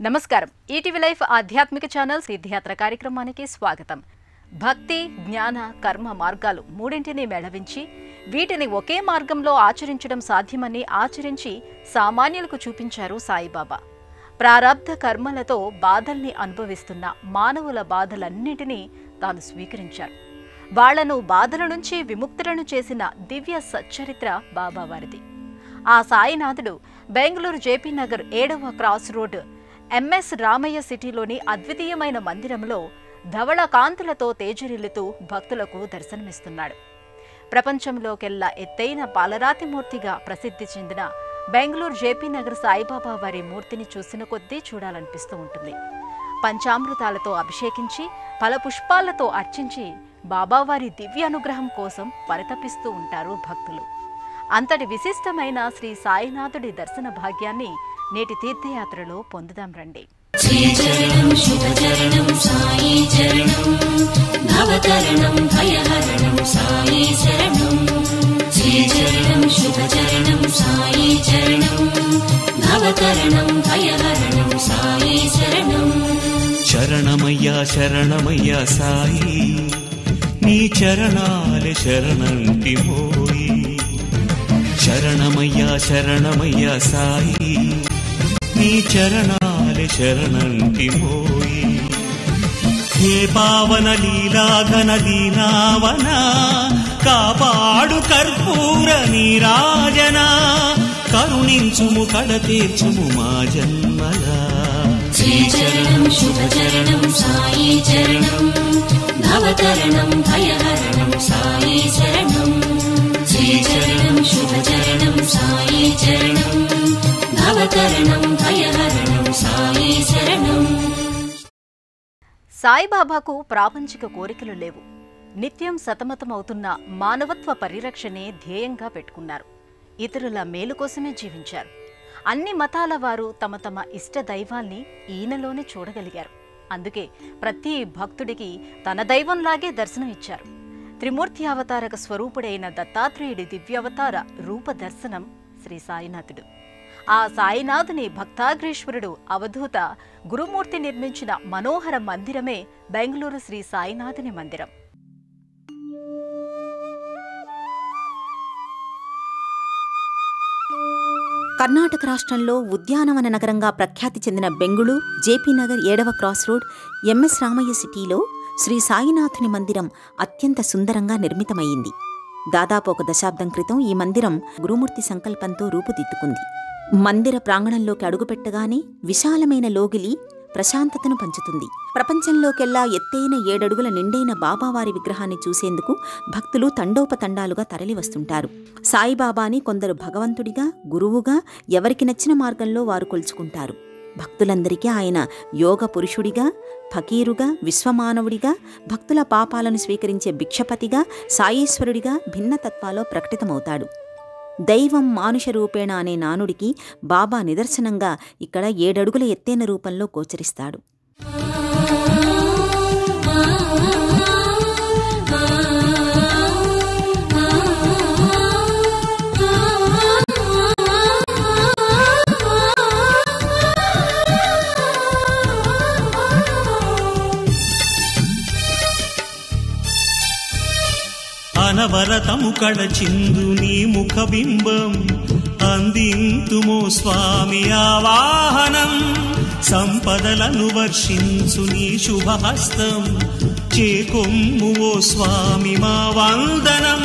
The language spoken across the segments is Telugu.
నమస్కారం. ఈటీవీ లైఫ్ ఆధ్యాత్మిక ఛానల్ సిద్ధియాత్ర కార్యక్రమానికి స్వాగతం. భక్తి, జ్ఞాన, కర్మ మార్గాలు మూడింటిని మేళవించి వీటిని ఒకే మార్గంలో ఆచరించడం సాధ్యమని ఆచరించి సామాన్యులకు చూపించారు సాయిబాబా. ప్రారబ్ధ కర్మలతో బాధల్ని అనుభవిస్తున్న మానవుల బాధలన్నింటినీ తాను స్వీకరించారు. వాళ్లను బాధల నుంచి విముక్తులను చేసిన దివ్య సచ్చరిత్ర బాబావారిది. ఆ సాయినాథుడు బెంగళూరు జేపీ నగర్ 7వ క్రాస్ రోడ్ ఎంఎస్ రామయ్య సిటీలోని అద్వితీయమైన మందిరంలో ధవళ కాంతులతో తేజరిల్లుతూ భక్తులకు దర్శనమిస్తున్నాడు. ప్రపంచంలోకెల్లా ఎత్తైన పాలరాతిమూర్తిగా ప్రసిద్ధి చెందిన బెంగళూరు జేపీ నగర్ సాయిబాబా వారి మూర్తిని చూసిన కొద్దీ చూడాలనిపిస్తూ ఉంటుంది. పంచామృతాలతో అభిషేకించి ఫలపుష్పాలతో అర్చించి బాబావారి దివ్యానుగ్రహం కోసం పరితపిస్తూ ఉంటారు భక్తులు. అంతటి విశిష్టమైన శ్రీ సాయినాథుడి దర్శన భాగ్యాన్ని నేటి తీర్థయాత్రలో పొందుదాం రండి. శ్రీచరణం శుభచరణం సాయి చరణం భవతరణం భయహరణం సాయి శరణం. శ్రీచరణం శుభచరణం సాయి చరణం భవతరణం భయహరణం సాయి శరణం. శరణమయ్యా శరణమయ్యా సాయి, నీ చరణాలే శరణంటి మోయి. శరణమయ్యా శరణమయ్యా సాయి, నీ చరణాలే శరణంటి మోయి. హే పావన లీలాఘన దీనావన, కాపాడు కర్పూర నీరాజన. కరుణించుము కడతీర్చుము మా జన్మలా. శ్రీచరణం శుభచరణం సాయి చరణం భవతరణం భయహరణం సాయి శరణం. శ్రీచరణం శుభచరణం సాయి చరణం భవతరణం భయహరణం సాయి శరణం. సాయిబాబాకు ప్రాపంచిక కోరికలు లేవు. నిత్యం సతమతమవుతున్న మానవత్వ పరిరక్షణే ధ్యేయంగా పెట్టుకున్నారు. ఇతరుల మేలు కోసమే జీవించారు. అన్ని మతాల వారు తమ తమ ఇష్ట దైవాల్ని ఈయనలోనే చూడగలిగారు. అందుకే ప్రతి భక్తుడికి తన దైవంలాగే దర్శనం ఇచ్చారు. త్రిమూర్తి అవతారక స్వరూపుడైన దత్తాత్రేయుడి దివ్యావతార రూప దర్శనం శ్రీ సాయినాథుడు. ఆ సాయినాథుని భక్తాగ్రేశ్వరుడు అవధూత గురుమూర్తి నిర్మించిన మనోహర మందిరమే బెంగళూరు శ్రీ సాయినాథుని మందిరం. కర్ణాటక రాష్ట్రంలో ఉద్యానవన నగరంగా ప్రఖ్యాతి చెందిన బెంగుళూరు జేపీ నగర్ 7వ క్రాస్ రోడ్ ఎంఎస్ రామయ్య సిటీలో శ్రీ సాయినాథుని మందిరం అత్యంత సుందరంగా నిర్మితమయ్యింది. దాదాపు ఒక దశాబ్దం క్రితం ఈ మందిరం గురుమూర్తి సంకల్పంతో రూపుదిద్దుకుంది. మందిర ప్రాంగణంలోకి అడుగుపెట్టగానే విశాలమైన లోగిలి ప్రశాంతతను పంచుతుంది. ప్రపంచంలోకెల్లా ఎత్తైన 7 అడుగుల నిండైన బాబావారి విగ్రహాన్ని చూసేందుకు భక్తులు తండోపతండాలుగా తరలివస్తుంటారు. సాయిబాబాని కొందరు భగవంతుడిగా, గురువుగా, ఎవరికి నచ్చిన మార్గంలో వారు కొలుచుకుంటారు. భక్తులందరికీ ఆయన యోగ పురుషుడిగా, ఫకీరుగా, విశ్వమానవుడిగా, భక్తుల పాపాలను స్వీకరించే భిక్షపతిగా, సాయీశ్వరుడిగా భిన్నతత్వాలో ప్రకటితమవుతాడు. దైవం మానుష రూపేణ అనే నానుడికి బాబా నిదర్శనంగా ఇక్కడ 7 అడుగుల ఎత్తైన రూపంలో గోచరిస్తాడు. అనవరతము కడచిందు నీ ముఖబింబం, అందింతుమో స్వామి ఆవాహనం. సంపదలను వర్షించు నీ శుభహస్తం, చేకొమ్ము ఓ స్వామి మా వందనం.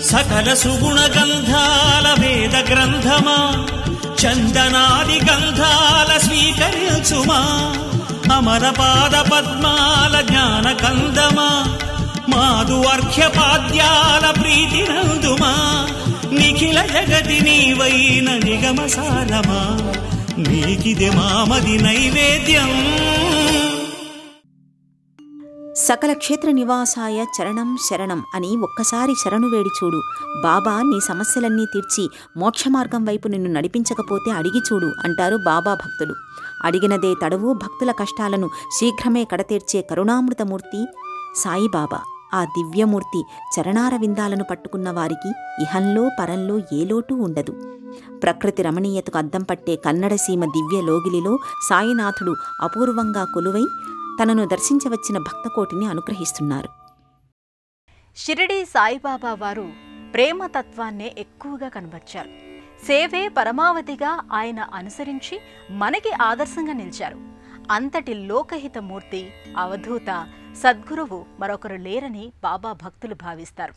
సకల సుగుణ గంధాల వేద గ్రంథమా, చందనాది గంధాల స్వీకరించుమా. అమర పాద పద్మాల జ్ఞాన కందమా, మాదు అర్ఘ్యపాద్యాల ప్రీతి నందుమా. నిఖిల జగతి నీవైన నిగమసారమా, నీకిదే మామది నైవేద్యం. సకల క్షేత్ర నివాసాయ చరణం శరణం అని ఒక్కసారి శరణు వేడి చూడు. బాబా నీ సమస్యలన్నీ తీర్చి మోక్షమార్గం వైపు నిన్ను నడిపించకపోతే అడిగి చూడు అంటారు బాబా భక్తులు. అడిగినదే తడవు, భక్తుల కష్టాలను శీఘ్రమే కడతీర్చే కరుణామృతమూర్తి సాయిబాబా. ఆ దివ్యమూర్తి చరణార విందాలను పట్టుకున్న వారికి ఇహంలో పరంలో ఏ లోటు ఉండదు. ప్రకృతి రమణీయతకు అద్దం పట్టే కన్నడసీమ దివ్య లోగిలిలో సాయినాథుడు అపూర్వంగా కొలువై తనను దర్శించవచ్చిన భక్తకోటిని అనుగ్రహిస్తున్నారు. షిరిడీ సాయిబాబా వారు ప్రేమతత్వాన్నే ఎక్కువగా కనబర్చారు. సేవే పరమావధిగా ఆయన అనుసరించి మనకి ఆదర్శంగా నిలిచారు. అంతటి లోకహిత మూర్తి, అవధూత, సద్గురువు మరొకరు లేరని బాబా భక్తులు భావిస్తారు.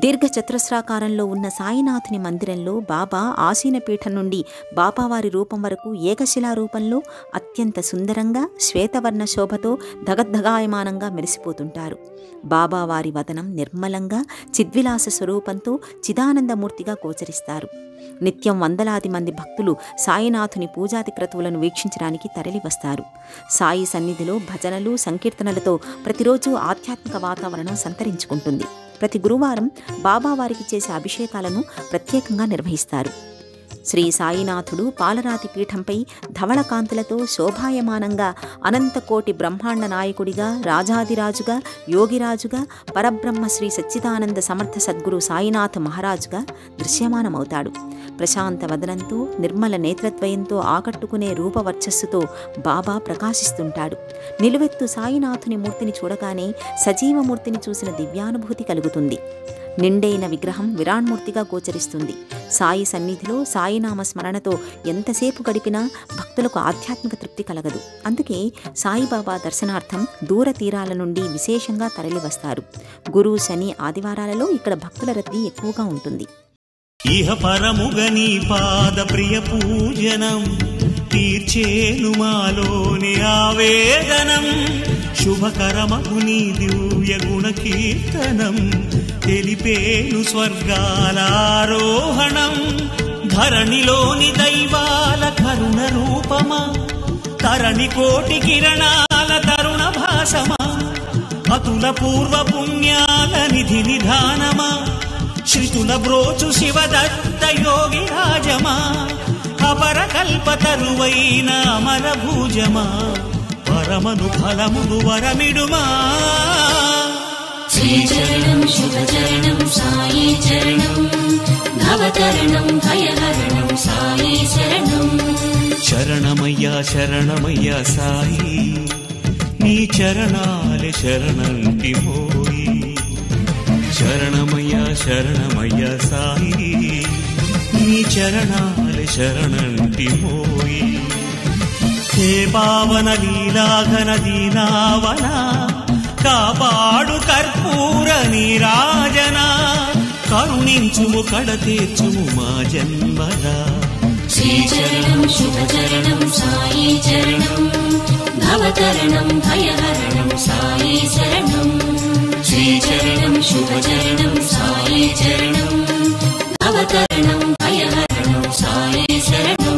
దీర్ఘచతురస్రాకారంలో ఉన్న సాయినాథుని మందిరంలో బాబా ఆసీనపీఠం నుండి బాబావారి రూపం వరకు ఏకశిలా రూపంలో అత్యంత సుందరంగా శ్వేతవర్ణ శోభతో ధగద్ధగాయమానంగా మెరిసిపోతుంటారు. బాబావారి వదనం నిర్మలంగా చిద్విలాస స్వరూపంతో చిదానందమూర్తిగా గోచరిస్తారు. నిత్యం వందలాది మంది భక్తులు సాయినాథుని పూజాది క్రతువులను వీక్షించడానికి తరలివస్తారు. సాయి సన్నిధిలో భజనలు, సంకీర్తనలతో ప్రతిరోజు ఆధ్యాత్మిక వాతావరణం సంతరించుకుంటుంది. ప్రతి గురువారం బాబావారికి చేసే అభిషేకాలను ప్రత్యేకంగా నిర్వహిస్తారు. శ్రీ సాయినాథుడు పాలరాతి పీఠంపై ధవళకాంతులతో శోభాయమానంగా అనంతకోటి బ్రహ్మాండ నాయకుడిగా, రాజాదిరాజుగా, యోగిరాజుగా, పరబ్రహ్మ శ్రీ సచ్చిదానంద సమర్థ సద్గురు సాయినాథ మహారాజుగా దృశ్యమానమవుతాడు. ప్రశాంత వదనంతో, నిర్మల నేత్రద్వయంతో ఆకట్టుకునే రూపవర్చస్సుతో బాబా ప్రకాశిస్తుంటాడు. నిలువెత్తు సాయినాథుని మూర్తిని చూడగానే సజీవమూర్తిని చూసిన దివ్యానుభూతి కలుగుతుంది. నిండైన విగ్రహం విరాణ్మూర్తిగా గోచరిస్తుంది. సాయి సన్నిధిలో సాయినామ స్మరణతో ఎంతసేపు గడిపినా భక్తులకు ఆధ్యాత్మిక తృప్తి కలగదు. అందుకే సాయిబాబా దర్శనార్థం దూర తీరాల నుండి విశేషంగా తరలివస్తారు. గురు, శని, ఆదివారాలలో ఇక్కడ భక్తుల రద్దీ ఎక్కువగా ఉంటుంది. ఇహ పరముగని పాద ప్రియ పూజనం తీర్చేను మాలోని ఆవేదనం. శుభకరమగు నీ దివ్య గుణ కీర్తనం తెలిపేను స్వర్గాల ఆరోహణం. ధరణిలోని దైవాల కరుణ రూపమా, తరణి కోటి కిరణాల తరుణ భాసమా, అతుల పూర్వ పుణ్యాల నిధి నిధానమా, శ్రుతుల బ్రోచు శివదత్త యోగి రాజమా, అపర కల్పతరువైన అమర భూజమా, పరమను ఫలమును వరమిడుమా. శ్రీచరణం శుభచరణం సాయి చరణం, భవతరణం భయహరణం సాయి శరణం. శరణమయ్యా శరణమయ్యా సాయి, నీ చరణాలే శరణంటి మోయి. శరణమయ్యా శరణమయ్యా సాయి, నీ చరణాలే శరణంటి మోయి. హే పావన లీలాఘన దీనావన, కాపాడు కర్పూర నీరాజన, కరుణించుము కడతీర్చుము మా జన్మదా. శ్రీచరణం శుభచరణం సాయి చరణం, భవతరణం భయహరణం సాయి శరణం. శ్రీచరణం శుభచరణం సాయి చరణం, భవతరణం భయహరణం సాయి శరణం.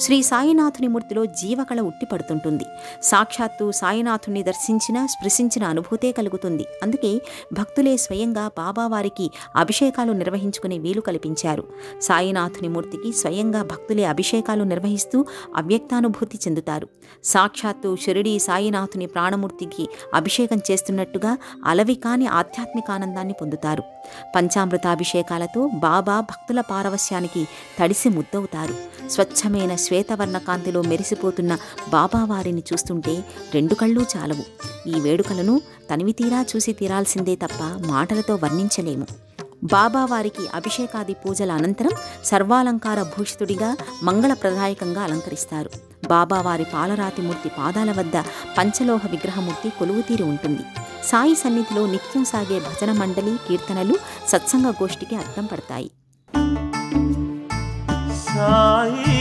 శ్రీ సాయినాథుని మూర్తిలో జీవకళ ఉట్టిపడుతుంటుంది. సాక్షాత్తు సాయినాథుని దర్శించిన, స్పృశించిన అనుభూతే కలుగుతుంది. అందుకే భక్తులే స్వయంగా బాబావారికి అభిషేకాలు నిర్వహించుకునే వీలు కల్పించారు. సాయినాథుని మూర్తికి స్వయంగా భక్తులే అభిషేకాలు నిర్వహిస్తూ అవ్యక్తానుభూతి చెందుతారు. సాక్షాత్తు షిరిడీ సాయినాథుని ప్రాణమూర్తికి అభిషేకం చేస్తున్నట్టుగా అలవి కాని ఆధ్యాత్మికానందాన్ని పొందుతారు. పంచామృతాభిషేకాలతో బాబా భక్తుల పారవస్యానికి తడిసి ముద్దవుతారు. స్వచ్ఛమైన శ్వేతవర్ణ కాంతిలో మెరిసిపోతున్న బాబావారిని చూస్తుంటే రెండు కళ్ళు చాలవు. ఈ వేడుకలను తనివితీరా చూసి తీరాల్సిందే తప్ప మాటలతో వర్ణించలేము. బాబావారికి అభిషేకాది పూజల అనంతరం సర్వాలంకార భూషితుడిగా మంగళప్రదాయకంగా అలంకరిస్తారు. బాబావారి పాలరాతి మూర్తి పాదాల వద్ద పంచలోహ విగ్రహమూర్తి కొలువుతీరి ఉంటుంది. సాయి సన్నిధిలో నిత్యం సాగే భజన మండలి, కీర్తనలు, సత్సంగ గోష్ఠికి అద్దం పడతాయి. సాయి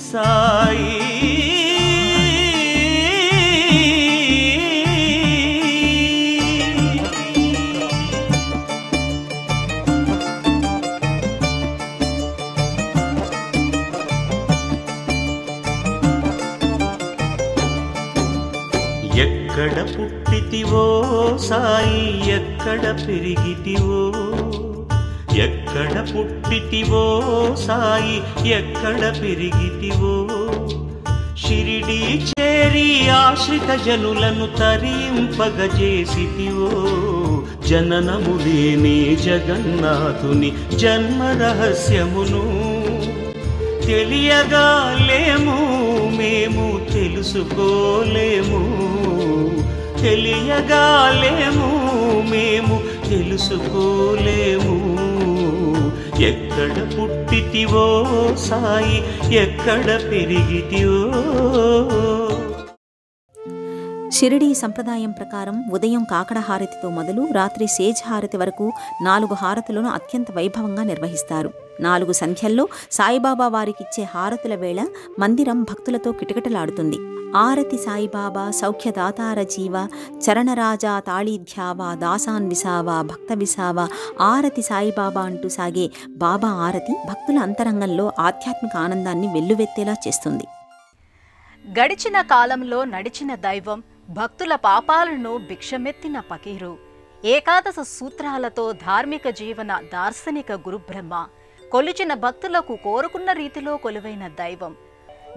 సాయి ఎక్కడ పుట్టితివో సాయి ఎక్కడ పెరిగితివో, ఎక్కడ పుట్టితివో సాయి ఎక్కడ పెరిగితివో, షిరిడి చేరి ఆశ్రిత జనులను తరింపగజేసితివో, జననము లేని జగన్నాథుని జన్మ రహస్యమును తెలియగా లేము మేము తెలుసుకోలేము, తెలియగా లేము మేము తెలుసుకోలేము, ఎక్కడ పుట్టితివో సాయి ఎక్కడ పెరిగితివో. షిరిడీ సంప్రదాయం ప్రకారం ఉదయం కాకడ హారతితో మొదలు రాత్రి సేజ్ హారతి వరకు 4 హారతులను అత్యంత వైభవంగా నిర్వహిస్తారు. 4 సంధ్యల్లో సాయిబాబా వారికిచ్చే హారతుల వేళ మందిరం భక్తులతో కిటకిటలాడుతుంది. ఆరతి సాయిబాబా సౌఖ్యదాతార జీవ చరణరాజా తాళీధ్యావా దాసాన్ విసావా భక్త విసావా ఆరతి సాయిబాబా అంటూ సాగే బాబా ఆరతి భక్తుల అంతరంగంలో ఆధ్యాత్మిక ఆనందాన్ని వెల్లువెత్తేలా చేస్తుంది. గడిచిన కాలంలో నడిచిన దైవం, భక్తుల పాపాలను భిక్షమెత్తిన పకీరు, ఏకాదశ సూత్రాలతో ధార్మిక జీవన దార్శనిక గురుబ్రహ్మ, కొలిచిన భక్తులకు కోరుకున్న రీతిలో కొలువైన దైవం,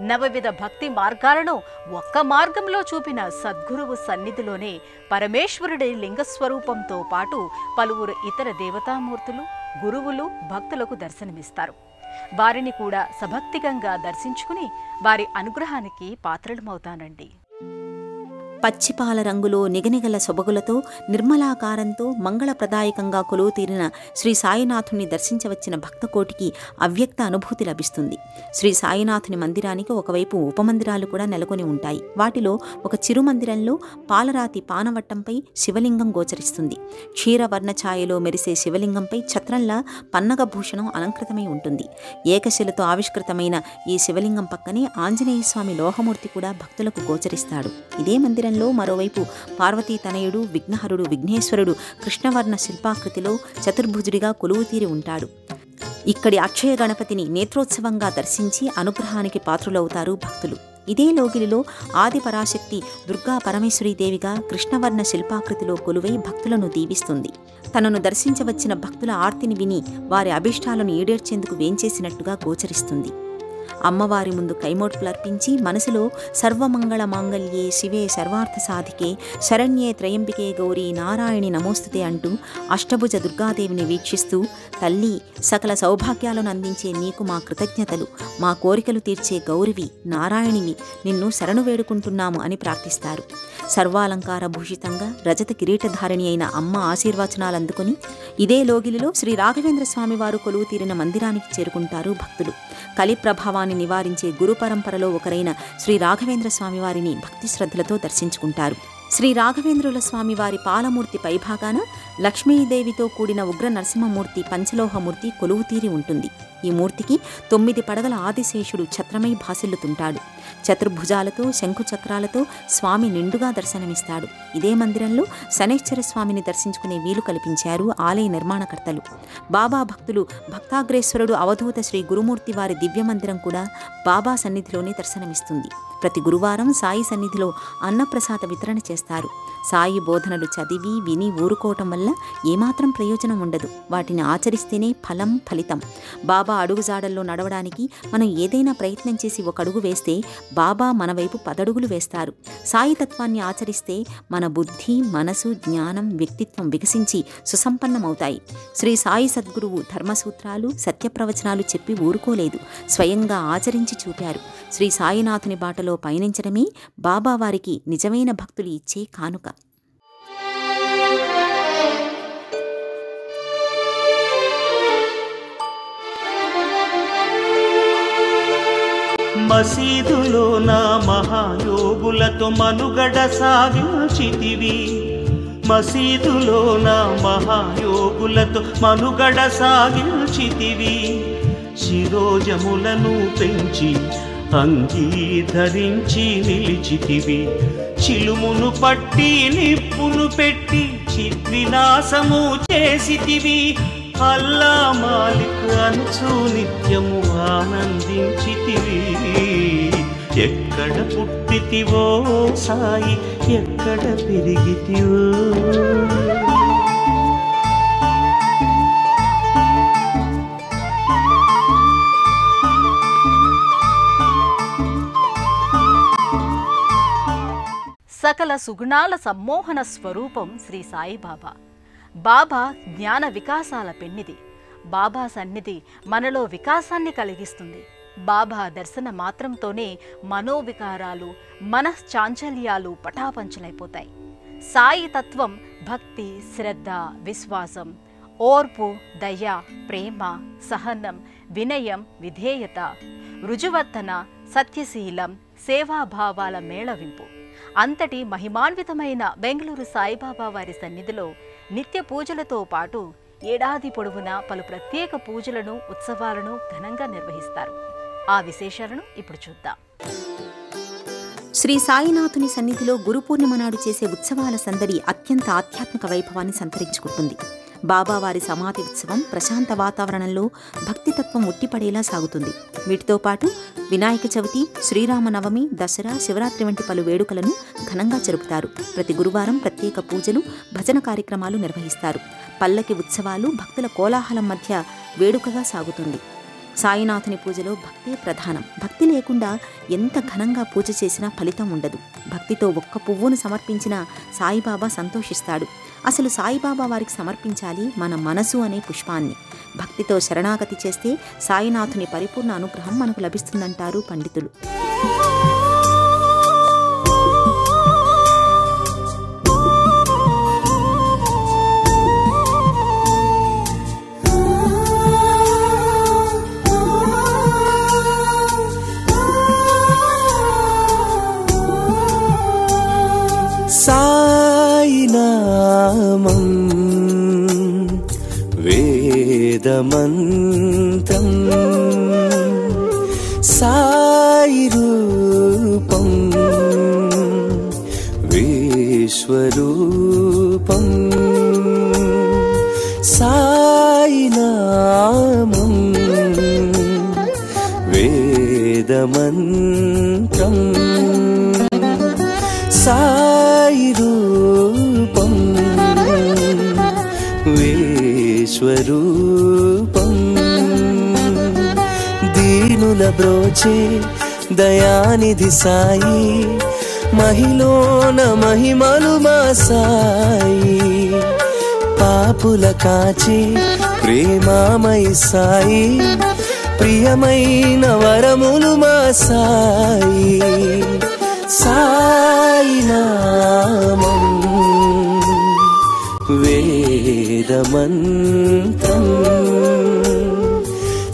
నవవిధ భక్తి మార్గాలను ఒక్క మార్గంలో చూపిన సద్గురువు సన్నిధిలోనే పరమేశ్వరుడి లింగస్వరూపంతో పాటు పలువురు ఇతర దేవతామూర్తులు, గురువులు భక్తులకు దర్శనమిస్తారు. వారిని కూడా సభక్తికంగా దర్శించుకుని వారి అనుగ్రహానికి పాత్రలమవుతానండి. పచ్చిపాల రంగులో నిగనిగల సొబగులతో నిర్మలాకారంతో మంగళప్రదాయకంగా కొలువు తీరిన శ్రీ సాయినాథుని దర్శించవచ్చిన భక్తకోటికి అవ్యక్త అనుభూతి లభిస్తుంది. శ్రీ సాయినాథుని మందిరానికి ఒకవైపు ఉపమందిరాలు కూడా నెలకొని ఉంటాయి. వాటిలో ఒక చిరు మందిరంలో పాలరాతి పానవట్టంపై శివలింగం గోచరిస్తుంది. క్షీరవర్ణ ఛాయలో మెరిసే శివలింగంపై ఛత్రంలా పన్నగ భూషణం అలంకృతమై ఉంటుంది. ఏకశిలతో ఆవిష్కృతమైన ఈ శివలింగం పక్కనే ఆంజనేయస్వామి లోహమూర్తి కూడా భక్తులకు గోచరిస్తాడు. ఇదే మందిరంలో మరోవైపు పార్వతీ తనయుడు విఘ్నహరుడు విఘ్నేశ్వరుడు కృష్ణవర్ణ శిల్పాకృతిలో చతుర్భుజుడిగా కొలువుతీరి ఉంటాడు. ఇక్కడి అక్షయ గణపతిని నేత్రోత్సవంగా దర్శించి అనుగ్రహానికి పాత్రులవుతారు భక్తులు. ఇదే లోగిలిలో ఆది పరాశక్తి దుర్గా పరమేశ్వరీదేవిగా కృష్ణవర్ణ శిల్పాకృతిలో కొలువై భక్తులను దీవిస్తుంది. తనను దర్శించవచ్చిన భక్తుల ఆర్తిని విని వారి అభిష్టాలను ఈడేర్చేందుకు వేంచేసినట్టుగా గోచరిస్తుంది. అమ్మవారి ముందు కైమోట్పులర్పించి మనసులో సర్వమంగళ మాంగళ్యే శివే సర్వార్థ సాధికే శరణ్యే త్రయంబికే గౌరీ నారాయణి నమోస్తుతే అంటూ అష్టభుజ దుర్గాదేవిని వీక్షిస్తూ, తల్లి సకల సౌభాగ్యాలను అందించే నీకు మా కృతజ్ఞతలు, మా కోరికలు తీర్చే గౌరివి నారాయణివి, నిన్ను శరణు వేడుకుంటున్నాము అని ప్రార్థిస్తారు. సర్వాలంకార భూషితంగా రజత కిరీటధారిణి అయిన అమ్మ ఆశీర్వచనాలు అందుకుని ఇదే లోగిలిలో శ్రీ రాఘవేంద్ర స్వామి వారు కొలువు తీరిన మందిరానికి చేరుకుంటారు భక్తులు. కలి ప్రభావాన్ని నివారించే గురు పరంపరలో ఒకరైన శ్రీ రాఘవేంద్ర స్వామివారిని భక్తి శ్రద్ధలతో దర్శించుకుంటారు. శ్రీ రాఘవేంద్రుల స్వామివారి పాలమూర్తి పైభాగాన లక్ష్మీదేవితో కూడిన ఉగ్ర నరసింహమూర్తి పంచలోహమూర్తి కొలువుతీరి ఉంటుంది. ఈ మూర్తికి 9 పడగల ఆదిశేషుడు ఛత్రమై భాసిల్లుతుంటాడు. చతుర్భుజాలతో శంఖుచక్రాలతో స్వామి నిండుగా దర్శనమిస్తాడు. ఇదే మందిరంలో శనైశ్చర స్వామిని దర్శించుకునే వీలు కల్పించారు ఆలయ నిర్మాణకర్తలు. బాబా భక్తులు భక్తాగ్రేశ్వరుడు అవధూత శ్రీ గురుమూర్తి వారి దివ్య మందిరం కూడా బాబా సన్నిధిలోనే దర్శనమిస్తుంది. ప్రతి గురువారం సాయి సన్నిధిలో అన్నప్రసాద వితరణ చేస్తారు. సాయి బోధనలు చదివి విని ఊరుకోవటం వల్ల ఏమాత్రం ప్రయోజనం ఉండదు. వాటిని ఆచరిస్తేనే ఫలం ఫలితం. బాబా అడుగుజాడల్లో నడవడానికి మనం ఏదైనా ప్రయత్నం చేసి ఒక అడుగు వేస్తే బాబా మన వైపు 10 అడుగులు వేస్తారు. సాయి తత్వాన్ని ఆచరిస్తే మన బుద్ధి, మనసు, జ్ఞానం, వ్యక్తిత్వం వికసించి సుసంపన్నమవుతాయి. శ్రీ సాయి సద్గురువు ధర్మసూత్రాలు, సత్యప్రవచనాలు చెప్పి ఊరుకోలేదు, స్వయంగా ఆచరించి చూపారు. శ్రీ సాయినాథుని బాటలో పయనించడమే బాబా వారికి నిజమైన భక్తులు ఇచ్చే కానుక. మసీదులో నా మహాయోగులతో మనుగడ సాగించితివి, మసీదులో నా మహాయోగులతో మనుగడ సాగించితివి, శిరోజములను పెంచి అంగీధరించి నిలిచితివి, చిలుమును పట్టి నిప్పును పెట్టి చిద్వినాశము చేసితివి, అల్లా మాలిక్ అనుచు నిత్యము ఆనందించితివి, ఎక్కడ పుట్టితివో సాయి, ఎక్కడ పెరిగితివో. సకల సుగుణాల సమ్మోహన స్వరూపం శ్రీ సాయిబాబా. బాబా జ్ఞాన వికాసాల పెన్నిది. బాబా సన్నిధి మనలో వికాసాన్ని కలిగిస్తుంది. బాబా దర్శన మాత్రంతోనే మనోవికారాలు, మనశ్చాంచల్యాలు పటాపంచలైపోతాయి. సాయి తత్వం భక్తి, శ్రద్ధ, విశ్వాసం, ఓర్పు, దయ, ప్రేమ, సహనం, వినయం, విధేయత, రుజువర్తన, సత్యశీలం, సేవాభావాల మేళవింపు. అంతటి మహిమాన్వితమైన బెంగళూరు సాయిబాబా వారి సన్నిధిలో నిత్య పూజలతో పాటు ఏడాది పొడవునా పలు ప్రత్యేక పూజలను, ఉత్సవాలను ఘనంగా నిర్వహిస్తారు. ఆ విశేషాలను ఇప్పుడు చూద్దాం. శ్రీ సాయినాథుని సన్నిధిలో గురు పూర్ణిమ నాడు చేసే ఉత్సవాల సందడి అత్యంత ఆధ్యాత్మిక వైభవాన్ని సంతరించుకుంటుంది. బాబావారి సమాధి ఉత్సవం ప్రశాంత వాతావరణంలో భక్తితత్వం ఉట్టిపడేలా సాగుతుంది. వీటితో పాటు వినాయక చవితి, శ్రీరామనవమి, దసరా, శివరాత్రి వంటి పలు వేడుకలను ఘనంగా జరుపుతారు. ప్రతి గురువారం ప్రత్యేక పూజలు, భజన కార్యక్రమాలు నిర్వహిస్తారు. పల్లకి ఉత్సవాలు భక్తుల కోలాహలం మధ్య వేడుకగా సాగుతుంది. సాయినాథుని పూజలో భక్తే ప్రధానం. భక్తి లేకుండా ఎంత ఘనంగా పూజ చేసినా ఫలితం ఉండదు. భక్తితో ఒక్క పువ్వును సమర్పించిన సాయిబాబా సంతోషిస్తాడు. అసలు సాయిబాబా వారికి సమర్పించాలి మన మనసు అనే పుష్పాన్ని. భక్తితో శరణాగతి చేస్తే సాయినాథుని పరిపూర్ణ అనుగ్రహం మనకు లభిస్తుందంటారు పండితులు. సాయినామం వేదమంత్రం, సాయి రూపం విశ్వరూపం, సాయినామం వేదమంత్రం, సాయి రూపం విశ్వరూపం. దీనుల బ్రోచే దయానిధి సాయి, మహిలోన మహిమలు మా సాయి. పాపుల కాచే ప్రేమామయ సాయి, ప్రియమైన వరములు మా సాయి. సాయినామం వేదమంత్రం,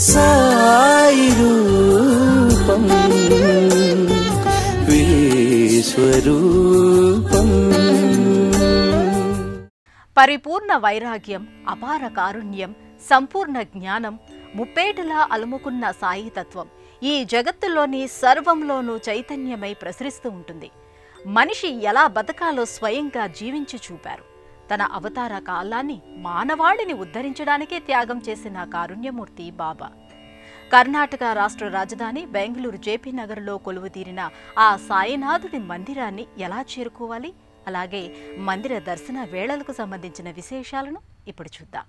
సాయి రూపం విశ్వరూపం. పరిపూర్ణ వైరాగ్యం, అపార కారుణ్యం, సంపూర్ణ జ్ఞానం ముప్పేటలా అలుముకున్న సాయితత్వం ఈ జగత్తులోని సర్వంలోనూ చైతన్యమై ప్రసరిస్తూ ఉంటుంది. మనిషి ఎలా బతకాలో స్వయంగా జీవించి చూపారు. తన అవతార కాలాన్ని మానవాళిని ఉద్ధరించడానికే త్యాగం చేసిన కారుణ్యమూర్తి బాబా. కర్ణాటక రాష్ట్ర రాజధాని బెంగళూరు జేపీ నగర్లో కొలువుతీరిన ఆ సాయినాథుడి మందిరాన్ని ఎలా చేరుకోవాలి, అలాగే మందిర దర్శన వేళలకు సంబంధించిన విశేషాలను ఇప్పుడు చూద్దాం.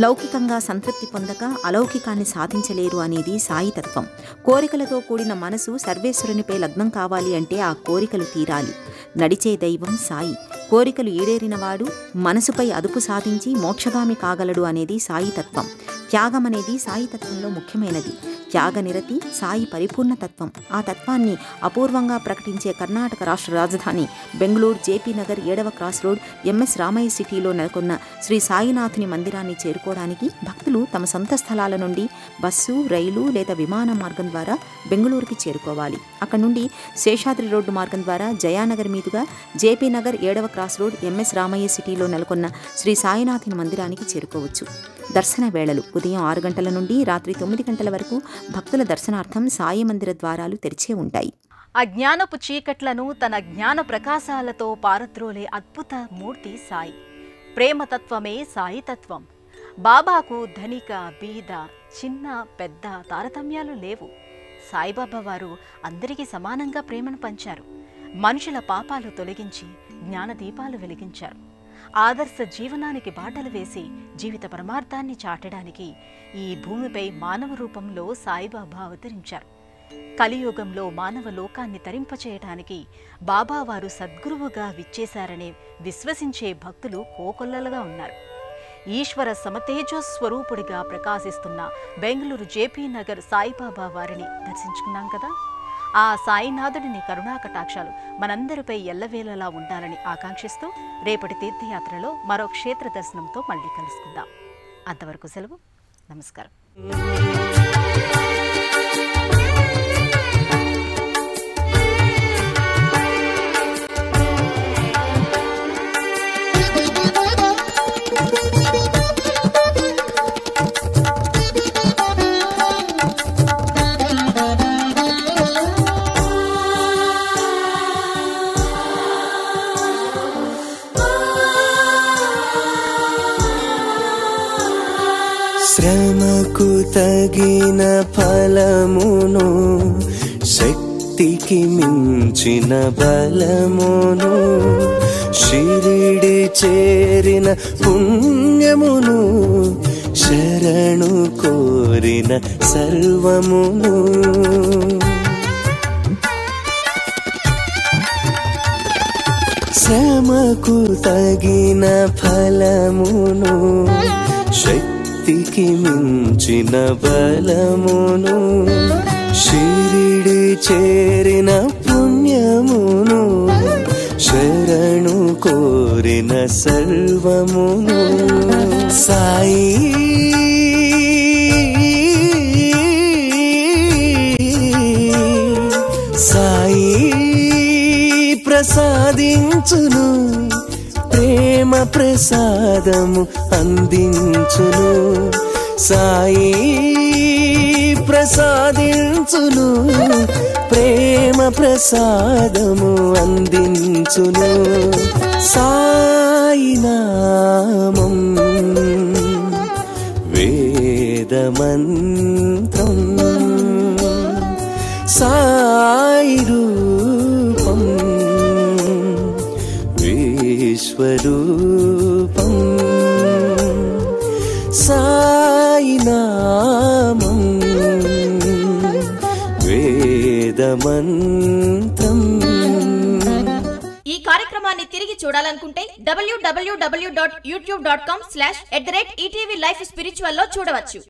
లౌకికంగా సంతృప్తి పొందక అలౌకికాన్ని సాధించలేరు అనేది సాయితత్వం. కోరికలతో కూడిన మనసు సర్వేశ్వరునిపై లగ్నం కావాలి అంటే ఆ కోరికలు తీరాలి. నడిచే దైవం సాయి. కోరికలు ఈడేరినవాడు మనసుపై అదుపు సాధించి మోక్షగామి కాగలడు అనేది సాయితత్వం. త్యాగం అనేది సాయితత్వంలో ముఖ్యమైనది. త్యాగనిరతి సాయి పరిపూర్ణతత్వం. ఆ తత్వాన్ని అపూర్వంగా ప్రకటించే కర్ణాటక రాష్ట్ర రాజధాని బెంగళూరు జేపీ నగర్ 7వ క్రాస్ రోడ్ ఎంఎస్ రామయ్య సిటీలో నెలకొన్న శ్రీ సాయినాథుని మందిరాన్ని చేరుకోవడానికి భక్తులు తమ సొంత స్థలాల నుండి బస్సు, రైలు లేదా విమాన మార్గం ద్వారా బెంగళూరుకి చేరుకోవాలి. అక్కడ నుండి శేషాద్రి రోడ్డు మార్గం ద్వారా జయానగర్ మీదుగా జేపీ నగర్ 7వ క్రాస్ రోడ్ ఎంఎస్ రామయ్య సిటీలో నెలకొన్న శ్రీ సాయినాథుని మందిరానికి చేరుకోవచ్చు. దర్శన వేళలు ఉదయం 6 గంటల నుండి రాత్రి 9 గంటల వరకు భక్తుల దర్శనార్థం సాయి మందిర ద్వారాలు తెరిచే ఉంటాయి. అజ్ఞానపు చీకట్లను తన జ్ఞాన ప్రకాశాలతో పారద్రోలే అద్భుత మూర్తి సాయి. ప్రేమతత్వమే సాయితత్వం. బాబాకు ధనిక, బీద, చిన్న, పెద్ద తారతమ్యాలు లేవు. సాయిబాబా వారు అందరికీ సమానంగా ప్రేమను పంచారు. మనుషుల పాపాలు తొలగించి జ్ఞానదీపాలు వెలిగించారు. ఆదర్శ జీవనానికి బాటలు వేసి జీవిత పరమార్థాన్ని చాటడానికి ఈ భూమిపై మానవ రూపంలో సాయిబాబా అవతరించారు. కలియుగంలో మానవ లోకాన్ని తరింపచేయటానికి బాబావారు సద్గురువుగా విచ్చేశారనే విశ్వసించే భక్తులు కోకొల్లలుగా ఉన్నారు. ఈశ్వర సమతేజో స్వరూపుడిగా ప్రకాశిస్తున్న బెంగళూరు జేపీ నగర్ సాయిబాబా వారిని దర్శించుకున్నాం కదా. ఆ సాయినాథుడిని కరుణాకటాక్షాలు మనందరిపై ఎల్లవేళలా ఉండాలని ఆకాంక్షిస్తూ రేపటి తీర్థయాత్రలో మరో క్షేత్ర దర్శనంతో మళ్ళీ కలుసుకుందాం. అంతవరకు సెలవు. నమస్కారం. శ్రమకు తగిన ఫలమును, శక్తికి మించిన బలమును, షిరిడి చేరిన పుణ్యమును, శరణు కోరిన సర్వమును, శ్రమకు తగిన ఫలమును, శక్తికి మించిన బలమును, షిరిడి చేరిన పుణ్యమును, శరణు కోరిన సర్వమును, సాయి సాయి ప్రసాదించును, ప్రేమ ప్రసాదము అందించును, సాయి ప్రసాదించును, ప్రేమ ప్రసాదము అందించును, సాయి నామం వేదమంత్రం, సాయి రూపం విశ్వరూపం, సాయి నామం వేదమంత్రం. ఈ కార్యక్రమాన్ని తిరిగి చూడాలనుకుంటే www.youtube.com/@ETV Life Spiritual లో చూడవచ్చు.